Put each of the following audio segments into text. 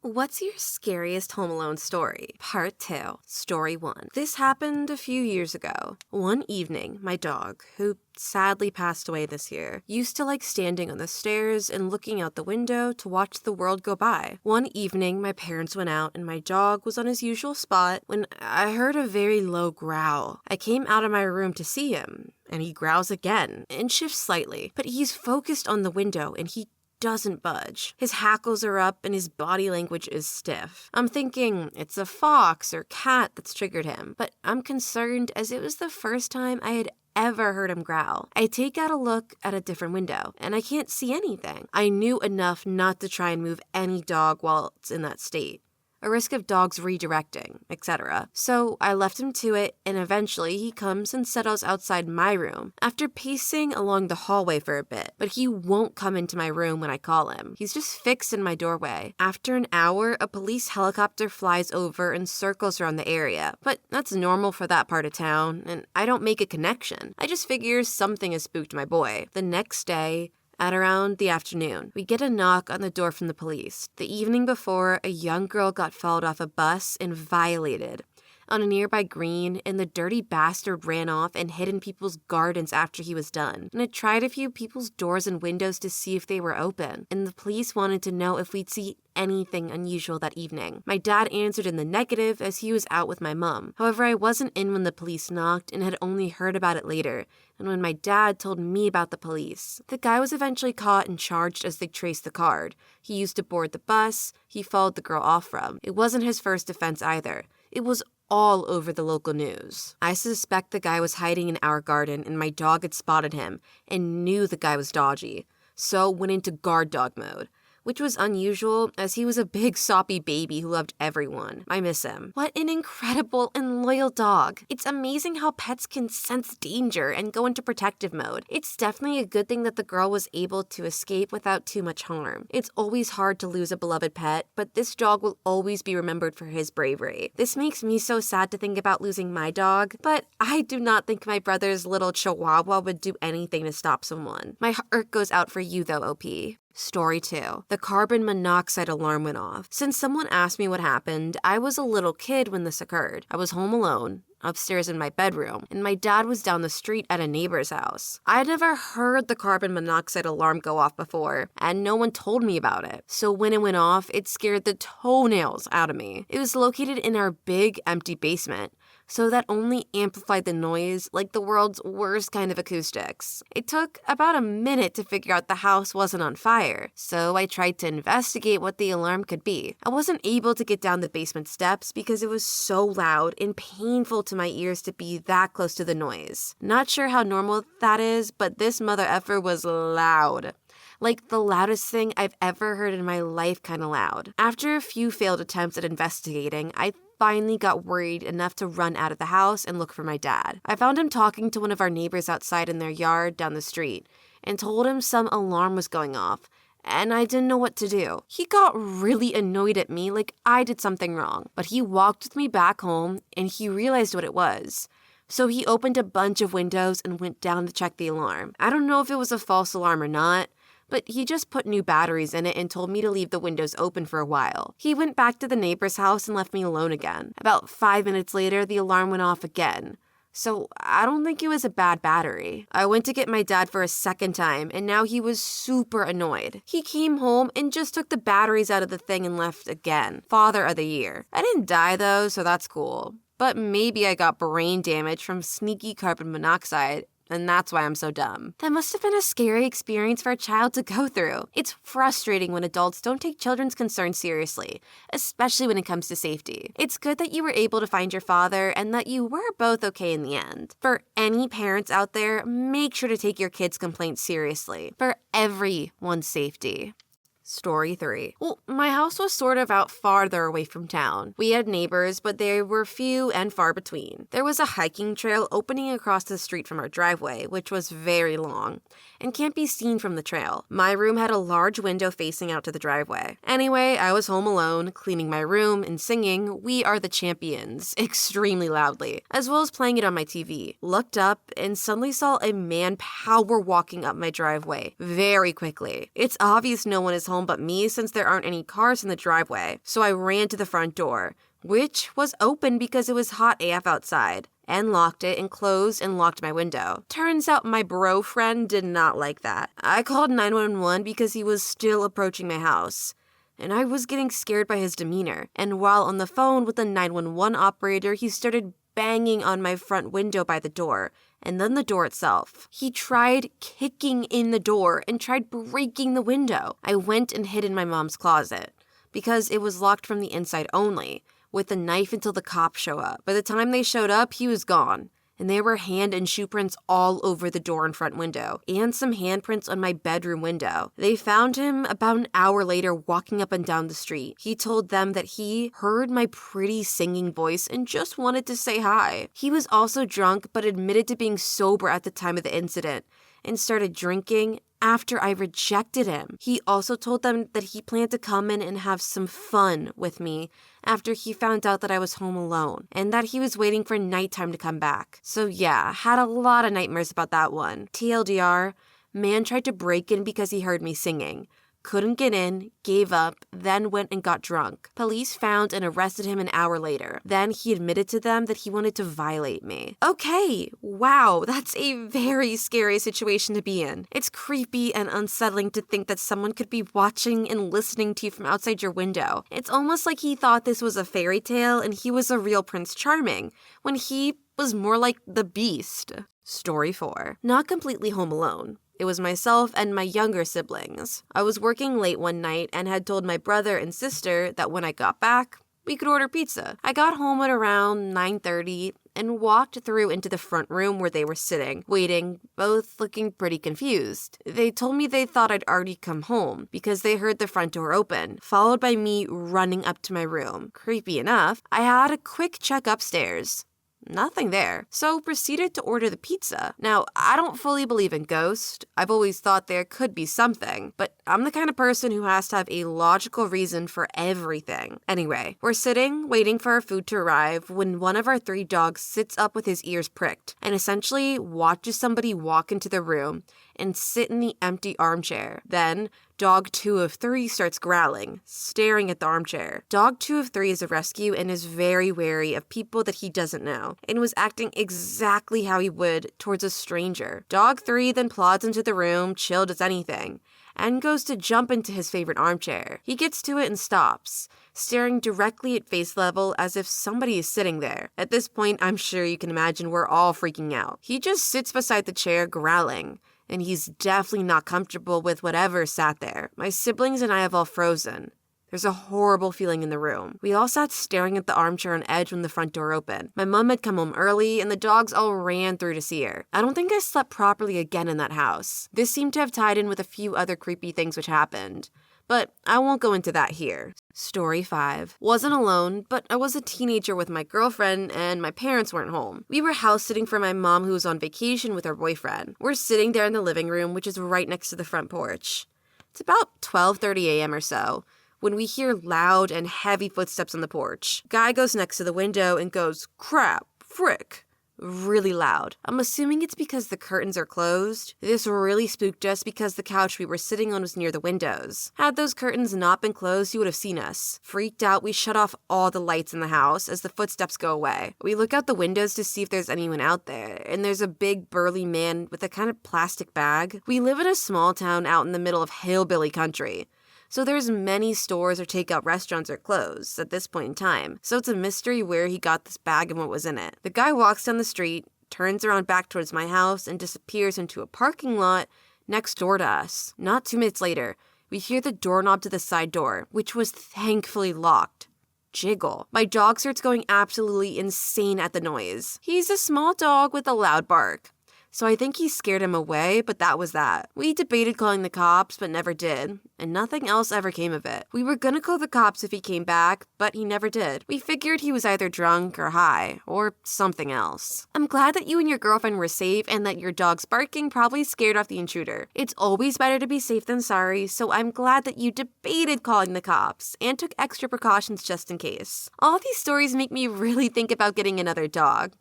What's your scariest Home Alone story? Part 2, Story 1. This happened a few years ago. One evening, my dog, who sadly passed away this year, used to like standing on the stairs and looking out the window to watch the world go by. One evening, my parents went out and my dog was on his usual spot when I heard a very low growl. I came out of my room to see him, and he growls again and shifts slightly, but he's focused on the window and he doesn't budge. His hackles are up and his body language is stiff. I'm thinking it's a fox or cat that's triggered him, but I'm concerned as it was the first time I had ever heard him growl. I take out a look at a different window, and I can't see anything. I knew enough not to try and move any dog while it's in that state. A risk of dogs redirecting, etc. So I left him to it, and eventually he comes and settles outside my room after pacing along the hallway for a bit, but he won't come into my room when I call him. He's just fixed in my doorway. After an hour, a police helicopter flies over and circles around the area, but that's normal for that part of town, and I don't make a connection. I just figure something has spooked my boy. The next day, at around the afternoon, we get a knock on the door from the police. The evening before, a young girl got followed off a bus and violated on a nearby green, and the dirty bastard ran off and hid in people's gardens after he was done. And I tried a few people's doors and windows to see if they were open, and the police wanted to know if we'd see anything unusual that evening. My dad answered in the negative as he was out with my mom. However, I wasn't in when the police knocked and had only heard about it later, and when my dad told me about the police. The guy was eventually caught and charged as they traced the card he used to board the bus he followed the girl off from. It wasn't his first offense either. It was all over the local news. I suspect the guy was hiding in our garden and my dog had spotted him and knew the guy was dodgy, so went into guard dog mode, which was unusual as he was a big soppy baby who loved everyone. I miss him. What an incredible and loyal dog. It's amazing how pets can sense danger and go into protective mode. It's definitely a good thing that the girl was able to escape without too much harm. It's always hard to lose a beloved pet, but this dog will always be remembered for his bravery. This makes me so sad to think about losing my dog, but I do not think my brother's little chihuahua would do anything to stop someone. My heart goes out for you though, OP. Story 2. The carbon monoxide alarm went off. Since someone asked me what happened, I was a little kid when this occurred. I was home alone, upstairs in my bedroom, and my dad was down the street at a neighbor's house. I'd never heard the carbon monoxide alarm go off before, and no one told me about it. So when it went off, it scared the toenails out of me. It was located in our big, empty basement, so that only amplified the noise like the world's worst kind of acoustics. It took about a minute to figure out the house wasn't on fire, so I tried to investigate what the alarm could be. I wasn't able to get down the basement steps because it was so loud and painful to my ears to be that close to the noise. Not sure how normal that is, but this mother effer was loud. Like the loudest thing I've ever heard in my life kind of loud. After a few failed attempts at investigating, I finally got worried enough to run out of the house and look for my dad. I found him talking to one of our neighbors outside in their yard down the street and told him some alarm was going off, and I didn't know what to do. He got really annoyed at me like I did something wrong, but he walked with me back home and he realized what it was. So he opened a bunch of windows and went down to check the alarm. I don't know if it was a false alarm or not, but he just put new batteries in it and told me to leave the windows open for a while. He went back to the neighbor's house and left me alone again. About 5 minutes later, the alarm went off again. So I don't think it was a bad battery. I went to get my dad for a second time, and now he was super annoyed. He came home and just took the batteries out of the thing and left again. Father of the year. I didn't die though, so that's cool. But maybe I got brain damage from sneaky carbon monoxide, and that's why I'm so dumb. That must have been a scary experience for a child to go through. It's frustrating when adults don't take children's concerns seriously, especially when it comes to safety. It's good that you were able to find your father and that you were both okay in the end. For any parents out there, make sure to take your kids' complaints seriously, for everyone's safety. Story 3. Well, my house was sort of out farther away from town. We had neighbors, but they were few and far between. There was a hiking trail opening across the street from our driveway, which was very long and can't be seen from the trail. My room had a large window facing out to the driveway. Anyway, I was home alone, cleaning my room and singing "We Are the Champions" extremely loudly, as well as playing it on my TV. Looked up and suddenly saw a man power walking up my driveway very quickly. It's obvious no one is home home but me since there aren't any cars in the driveway. So I ran to the front door, which was open because it was hot AF outside, and locked it and closed and locked my window. Turns out my bro friend did not like that. I called 911 because he was still approaching my house, and I was getting scared by his demeanor. And while on the phone with the 911 operator, he started banging on my front window by the door, and then the door itself. He tried kicking in the door and tried breaking the window. I went and hid in my mom's closet because it was locked from the inside only, with a knife until the cops show up. By the time they showed up, he was gone, and there were hand and shoe prints all over the door and front window, and some handprints on my bedroom window. They found him about an hour later walking up and down the street. He told them that he heard my pretty singing voice and just wanted to say hi. He was also drunk, but admitted to being sober at the time of the incident, and started drinking after I rejected him. He also told them that he planned to come in and have some fun with me after he found out that I was home alone, and that he was waiting for nighttime to come back. So yeah, had a lot of nightmares about that one. TLDR, man tried to break in because he heard me singing. Couldn't get in, gave up, then went and got drunk. Police found and arrested him an hour later. Then he admitted to them that he wanted to violate me. Okay, wow, that's a very scary situation to be in. It's creepy and unsettling to think that someone could be watching and listening to you from outside your window. It's almost like he thought this was a fairy tale and he was a real Prince Charming, when he was more like the Beast. Story 4. Not completely home alone. It was myself and my younger siblings. I was working late one night and had told my brother and sister that when I got back, we could order pizza. I got home at around 9:30 and walked through into the front room where they were sitting, waiting, both looking pretty confused. They told me they thought I'd already come home because they heard the front door open, followed by me running up to my room. Creepy enough, I had a quick check upstairs. Nothing there, so proceeded to order the pizza. Now, I don't fully believe in ghosts. I've always thought there could be something, but I'm the kind of person who has to have a logical reason for everything. Anyway, we're sitting, waiting for our food to arrive, when one of our 3 dogs sits up with his ears pricked and essentially watches somebody walk into the room and sit in the empty armchair. Then, dog 2 of 3 starts growling, staring at the armchair. Dog 2 of 3 is a rescue and is very wary of people that he doesn't know, and was acting exactly how he would towards a stranger. Dog 3 then plods into the room, chilled as anything, and goes to jump into his favorite armchair. He gets to it and stops, staring directly at face level as if somebody is sitting there. At this point, I'm sure you can imagine we're all freaking out. He just sits beside the chair growling, and he's definitely not comfortable with whatever sat there. My siblings and I have all frozen. There's a horrible feeling in the room. We all sat staring at the armchair on edge when the front door opened. My mom had come home early, and the dogs all ran through to see her. I don't think I slept properly again in that house. This seemed to have tied in with a few other creepy things which happened, but I won't go into that here. Story 5. Wasn't alone, but I was a teenager with my girlfriend and my parents weren't home. We were house sitting for my mom who was on vacation with her boyfriend. We're sitting there in the living room, which is right next to the front porch. It's about 12:30 a.m. or so when we hear loud and heavy footsteps on the porch. Guy goes next to the window and goes, "Crap, frick," really loud. I'm assuming it's because the curtains are closed. This really spooked us because the couch we were sitting on was near the windows. Had those curtains not been closed, you would have seen us. Freaked out, we shut off all the lights in the house as the footsteps go away. We look out the windows to see if there's anyone out there, and there's a big burly man with a kind of plastic bag. We live in a small town out in the middle of hillbilly country, so there's many stores or takeout restaurants are closed at this point in time. So it's a mystery where he got this bag and what was in it. The guy walks down the street, turns around back towards my house, and disappears into a parking lot next door to us. Not 2 minutes later, we hear the doorknob to the side door, which was thankfully locked, jiggle. My dog starts going absolutely insane at the noise. He's a small dog with a loud bark, so I think he scared him away, but that was that. We debated calling the cops, but never did, and nothing else ever came of it. We were gonna call the cops if he came back, but he never did. We figured he was either drunk or high, or something else. I'm glad that you and your girlfriend were safe and that your dog's barking probably scared off the intruder. It's always better to be safe than sorry, so I'm glad that you debated calling the cops and took extra precautions just in case. All these stories make me really think about getting another dog.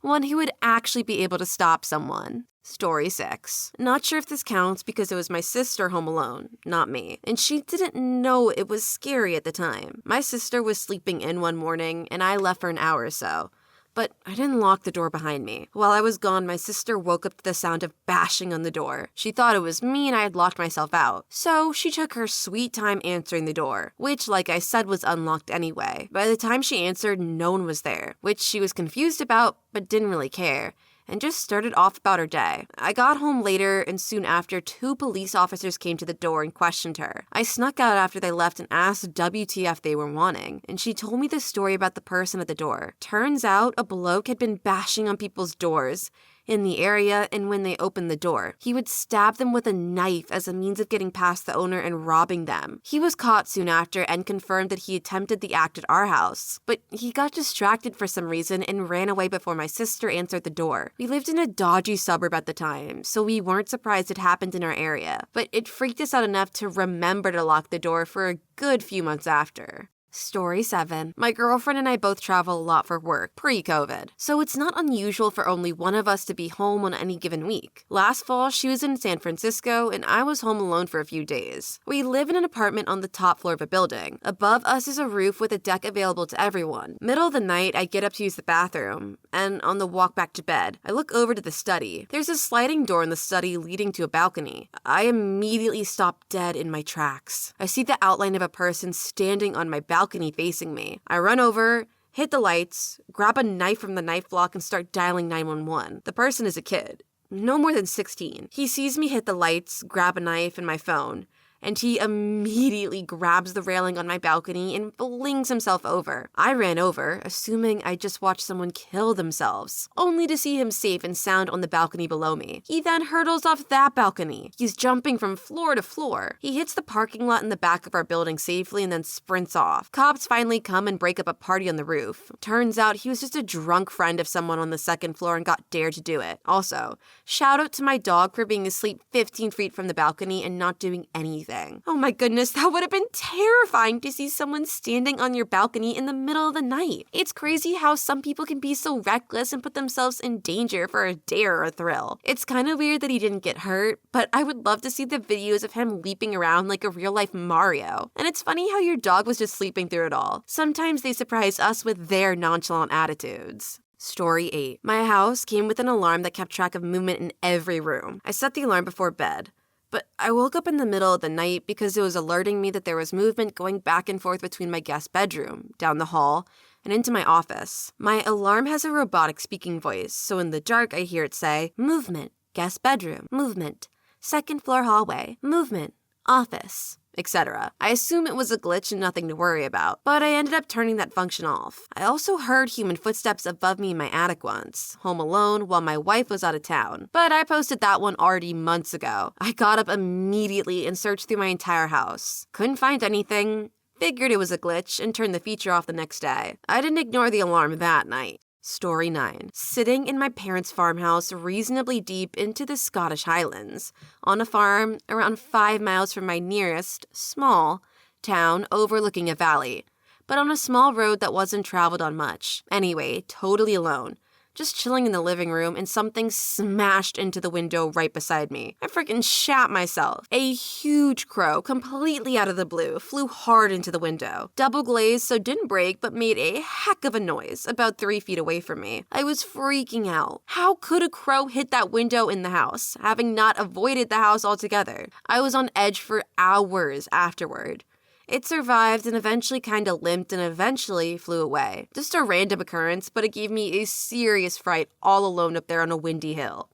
One who would actually be able to stop someone. Story 6. Not sure if this counts because it was my sister home alone, not me, and she didn't know it was scary at the time. My sister was sleeping in one morning, and I left for an hour or so. But I didn't lock the door behind me. While I was gone, my sister woke up to the sound of bashing on the door. She thought it was me and I had locked myself out. So she took her sweet time answering the door, which, like I said, was unlocked anyway. By the time she answered, no one was there, which she was confused about but didn't really care, and just started off about her day. I got home later, and soon after, 2 police officers came to the door and questioned her. I snuck out after they left and asked WTF they were wanting, and she told me the story about the person at the door. Turns out, a bloke had been bashing on people's doors in the area, and when they opened the door, he would stab them with a knife as a means of getting past the owner and robbing them. He was caught soon after and confirmed that he attempted the act at our house, but he got distracted for some reason and ran away before my sister answered the door. We lived in a dodgy suburb at the time, so we weren't surprised it happened in our area, but it freaked us out enough to remember to lock the door for a good few months after. Story 7. My girlfriend and I both travel a lot for work, pre-COVID, so it's not unusual for only one of us to be home on any given week. Last fall, she was in San Francisco, and I was home alone for a few days. We live in an apartment on the top floor of a building. Above us is a roof with a deck available to everyone. Middle of the night, I get up to use the bathroom, and on the walk back to bed, I look over to the study. There's a sliding door in the study leading to a balcony. I immediately stop dead in my tracks. I see the outline of a person standing on my balcony facing me. I run over, hit the lights, grab a knife from the knife block, and start dialing 911. The person is a kid, no more than 16. He sees me hit the lights, grab a knife and my phone, and he immediately grabs the railing on my balcony and flings himself over. I ran over, assuming I just watched someone kill themselves, only to see him safe and sound on the balcony below me. He then hurdles off that balcony. He's jumping from floor to floor. He hits the parking lot in the back of our building safely and then sprints off. Cops finally come and break up a party on the roof. Turns out he was just a drunk friend of someone on the second floor and got dared to do it. Also, shout out to my dog for being asleep 15 feet from the balcony and not doing anything. Oh my goodness, that would have been terrifying to see someone standing on your balcony in the middle of the night. It's crazy how some people can be so reckless and put themselves in danger for a dare or a thrill. It's kind of weird that he didn't get hurt, but I would love to see the videos of him leaping around like a real-life Mario. And it's funny how your dog was just sleeping through it all. Sometimes they surprise us with their nonchalant attitudes. Story 8. My house came with an alarm that kept track of movement in every room. I set the alarm before bed, but I woke up in the middle of the night because it was alerting me that there was movement going back and forth between my guest bedroom, down the hall, and into my office. My alarm has a robotic speaking voice, so in the dark I hear it say, movement, guest bedroom, movement, second floor hallway, movement, office, etc. I assume it was a glitch and nothing to worry about, but I ended up turning that function off. I also heard human footsteps above me in my attic once, home alone while my wife was out of town, but I posted that one already months ago. I got up immediately and searched through my entire house. Couldn't find anything, figured it was a glitch, and turned the feature off the next day. I didn't ignore the alarm that night. Story 9. Sitting in my parents' farmhouse reasonably deep into the Scottish Highlands, on a farm around 5 miles from my nearest, small, town overlooking a valley, but on a small road that wasn't traveled on much. Anyway, totally alone. Just chilling in the living room and something smashed into the window right beside me. I freaking shat myself. A huge crow, completely out of the blue, flew hard into the window. Double glazed, so didn't break, but made a heck of a noise about 3 feet away from me. I was freaking out. How could a crow hit that window in the house, having not avoided the house altogether? I was on edge for hours afterward. It survived and eventually kinda limped and eventually flew away. Just a random occurrence, but it gave me a serious fright all alone up there on a windy hill.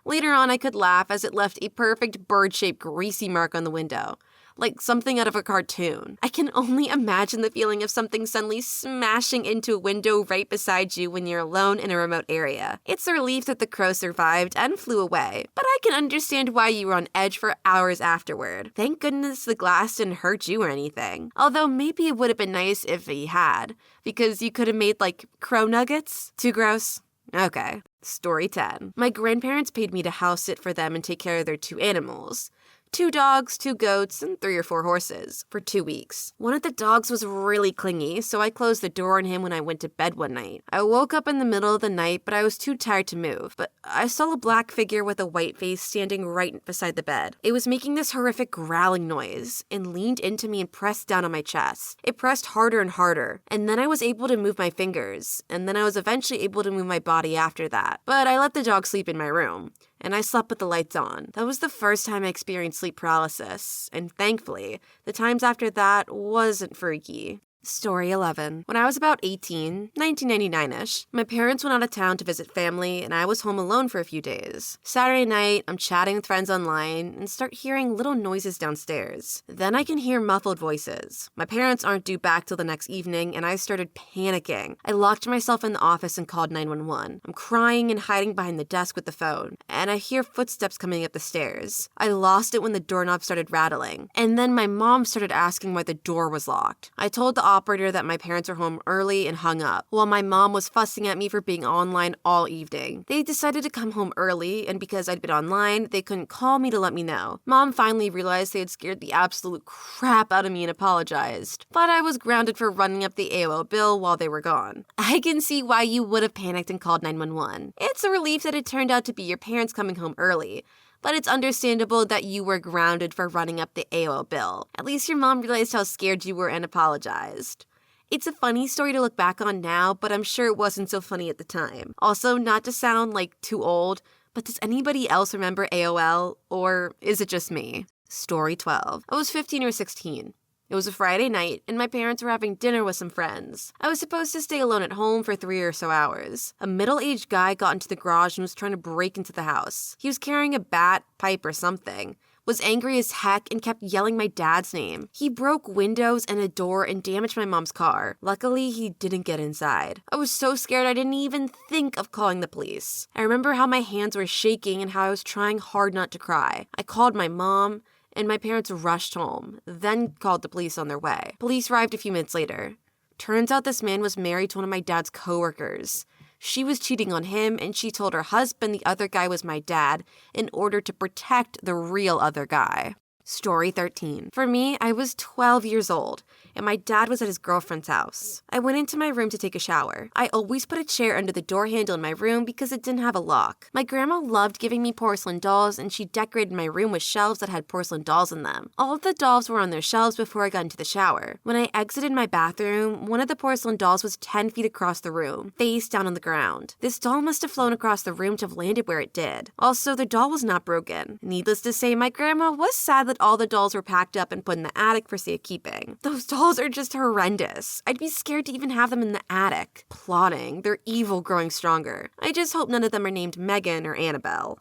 Later on, I could laugh as it left a perfect bird-shaped greasy mark on the window, like something out of a cartoon. I can only imagine the feeling of something suddenly smashing into a window right beside you when you're alone in a remote area. It's a relief that the crow survived and flew away, but I can understand why you were on edge for hours afterward. Thank goodness the glass didn't hurt you or anything. Although maybe it would have been nice if he had, because you could have made like crow nuggets. Too gross? Okay. Story 10. My grandparents paid me to house sit for them and take care of their 2 animals. 2 dogs, 2 goats, and 3 or 4 horses for 2 weeks. One of the dogs was really clingy, so I closed the door on him when I went to bed one night. I woke up in the middle of the night, but I was too tired to move. But I saw a black figure with a white face standing right beside the bed. It was making this horrific growling noise and leaned into me and pressed down on my chest. It pressed harder and harder, and then I was able to move my fingers, and then I was eventually able to move my body after that. But I let the dog sleep in my room, and I slept with the lights on. That was the first time I experienced sleep paralysis, and thankfully, the times after that wasn't freaky. Story 11. When I was about 18, 1999-ish, my parents went out of town to visit family and I was home alone for a few days. Saturday night, I'm chatting with friends online and start hearing little noises downstairs. Then I can hear muffled voices. My parents aren't due back till the next evening and I started panicking. I locked myself in the office and called 911. I'm crying and hiding behind the desk with the phone, and I hear footsteps coming up the stairs. I lost it when the doorknob started rattling, and then my mom started asking why the door was locked. I told the operator that my parents were home early and hung up, while my mom was fussing at me for being online all evening. They decided to come home early, and because I'd been online, they couldn't call me to let me know. Mom finally realized they had scared the absolute crap out of me and apologized, but I was grounded for running up the AOL bill while they were gone. I can see why you would have panicked and called 911. It's a relief that it turned out to be your parents coming home early, but it's understandable that you were grounded for running up the AOL bill. At least your mom realized how scared you were and apologized. It's a funny story to look back on now, but I'm sure it wasn't so funny at the time. Also, not to sound like too old, but does anybody else remember AOL, or is it just me? Story 12. I was 15 or 16. It was a Friday night, and my parents were having dinner with some friends. I was supposed to stay alone at home for 3 or so hours. A middle-aged guy got into the garage and was trying to break into the house. He was carrying a bat, pipe, or something, was angry as heck, and kept yelling my dad's name. He broke windows and a door and damaged my mom's car. Luckily, he didn't get inside. I was so scared I didn't even think of calling the police. I remember how my hands were shaking and how I was trying hard not to cry. I called my mom, and my parents rushed home, then called the police on their way. Police arrived a few minutes later. Turns out this man was married to one of my dad's coworkers. She was cheating on him, and she told her husband the other guy was my dad in order to protect the real other guy. Story 13. For me, I was 12 years old, and my dad was at his girlfriend's house. I went into my room to take a shower. I always put a chair under the door handle in my room because it didn't have a lock. My grandma loved giving me porcelain dolls, and she decorated my room with shelves that had porcelain dolls in them. All of the dolls were on their shelves before I got into the shower. When I exited my bathroom, one of the porcelain dolls was 10 feet across the room, face down on the ground. This doll must have flown across the room to have landed where it did. Also, the doll was not broken. Needless to say, my grandma was sad that all the dolls were packed up and put in the attic for safekeeping. Those dolls are just horrendous. I'd be scared to even have them in the attic. Plotting. They're evil growing stronger. I just hope none of them are named Megan or Annabelle.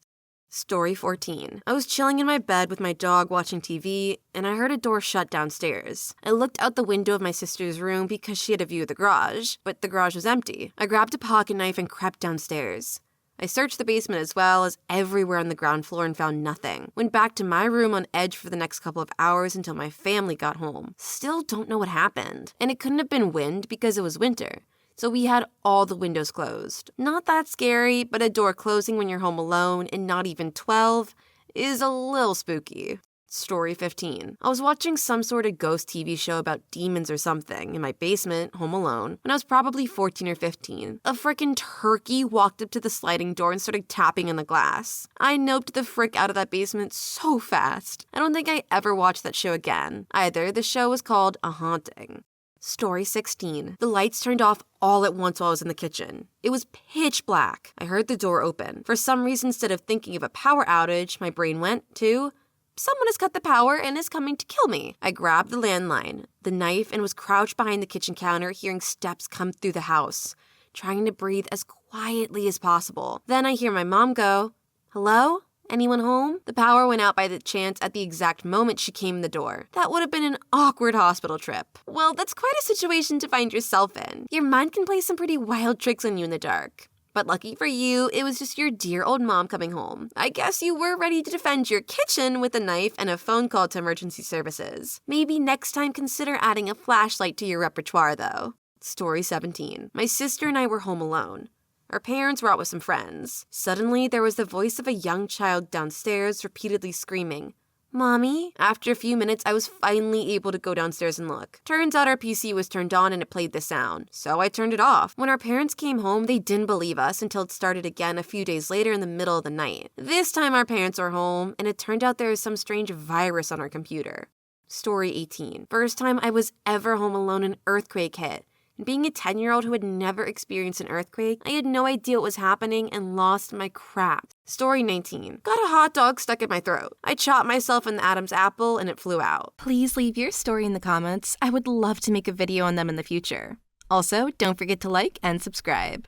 Story 14. I was chilling in my bed with my dog watching TV, and I heard a door shut downstairs. I looked out the window of my sister's room because she had a view of the garage, but the garage was empty. I grabbed a pocket knife and crept downstairs. I searched the basement as well as everywhere on the ground floor and found nothing. Went back to my room on edge for the next couple of hours until my family got home. Still don't know what happened. And it couldn't have been wind because it was winter. So we had all the windows closed. Not that scary, but a door closing when you're home alone and not even 12 is a little spooky. Story 15. I was watching some sort of ghost TV show about demons or something in my basement, home alone, when I was probably 14 or 15. A frickin' turkey walked up to the sliding door and started tapping on the glass. I noped the frick out of that basement so fast. I don't think I ever watched that show again. Either the show was called A Haunting. Story 16. The lights turned off all at once while I was in the kitchen. It was pitch black. I heard the door open. For some reason, instead of thinking of a power outage, my brain went to, someone has cut the power and is coming to kill me. I grabbed the landline, the knife, and was crouched behind the kitchen counter, hearing steps come through the house, trying to breathe as quietly as possible. Then I hear my mom go, "Hello? Anyone home?" The power went out by the chance at the exact moment she came in the door. That would have been an awkward hospital trip. Well, that's quite a situation to find yourself in. Your mind can play some pretty wild tricks on you in the dark. But lucky for you, it was just your dear old mom coming home. I guess you were ready to defend your kitchen with a knife and a phone call to emergency services. Maybe next time consider adding a flashlight to your repertoire, though. Story 17. My sister and I were home alone. Our parents were out with some friends. Suddenly, there was the voice of a young child downstairs repeatedly screaming, Mommy? After a few minutes, I was finally able to go downstairs and look. Turns out our PC was turned on and it played the sound, so I turned it off. When our parents came home, they didn't believe us until it started again a few days later in the middle of the night. This time our parents were home, and it turned out there was some strange virus on our computer. Story 18. First time I was ever home alone, an earthquake hit. Being a 10-year-old who had never experienced an earthquake, I had no idea what was happening and lost my crap. Story 19. Got a hot dog stuck in my throat. I chopped myself in the Adam's apple and it flew out. Please leave your story in the comments. I would love to make a video on them in the future. Also, don't forget to like and subscribe.